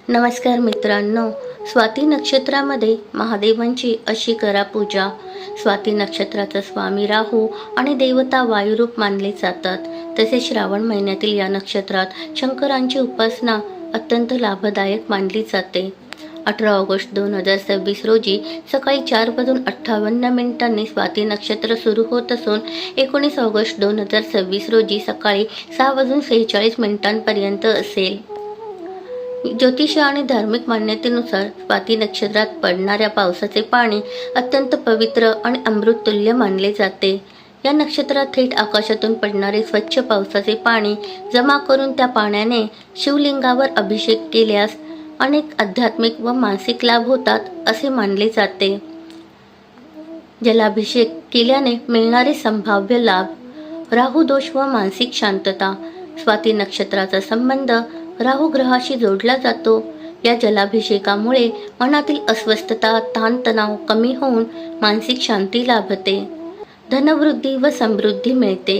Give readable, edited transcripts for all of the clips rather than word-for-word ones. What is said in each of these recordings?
नमस्कार मित्रांनो, स्वाती नक्षत्रामध्ये महादेवांची अशी करा पूजा. स्वाती नक्षत्राचा स्वामी राहू आणि देवता वायुरूप मानले जातात. तसेच श्रावण महिन्यातील या नक्षत्रात शंकरांची उपासना अत्यंत लाभदायक मानली जाते. 18 ऑगस्ट 2026 रोजी सकाळी 4:58 स्वाती नक्षत्र सुरू होत असून 19 ऑगस्ट 2026 रोजी सकाळी 6:46 पर्यंत असेल. ज्योतिष आणि धार्मिक मान्यतेनुसार स्वाती नक्षत्रात पडणाऱ्या पावसाचे पाणी अत्यंत पवित्र आणि अमृततुल्य मानले जाते. या नक्षत्रात थेट आकाशातून पडणारे स्वच्छ पावसाचे पाणी जमा करून त्या पाण्याने शिवलिंगावर अभिषेक केल्यास अनेक आध्यात्मिक व मानसिक लाभ होतात असे मानले जाते. जलाभिषेक केल्याने मिळणारे संभाव्य लाभ: राहू दोष व मानसिक शांतता. स्वाती नक्षत्राचा संबंध राहू ग्रहाशी जोडला जातो. या जलाभिषेकामुळे मनातील अस्वस्थता, ताणतणाव कमी होऊन मानसिक शांती लाभते. धनवृद्धी व समृद्धी मिळते.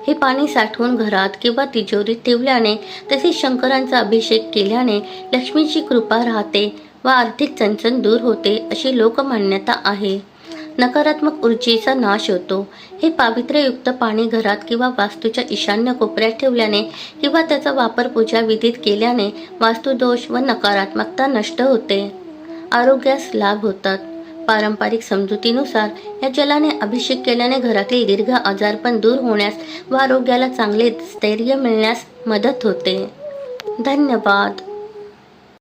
हे पाणी साठवून घरात किंवा तिजोरीत ठेवल्याने तसेच शंकरांचा अभिषेक केल्याने लक्ष्मीची कृपा राहते व आर्थिक चणचण दूर होते अशी लोकमान्यता आहे. नकारात्मक ऊर्जेचा नाश होतो. हे पावित्र्ययुक्त पाणी घरात किंवा वास्तूच्या ईशान्य कोपऱ्यात ठेवल्याने किंवा त्याचा वापर पूजा विधीत केल्याने वास्तुदोष व नकारात्मकता नष्ट होते. आरोग्यास लाभ होतात. पारंपरिक समजुतीनुसार या जलाने अभिषेक केल्याने घरातील दीर्घ आजारपण दूर होण्यास व आरोग्याला चांगले स्थैर्य मिळण्यास मदत होते. धन्यवाद.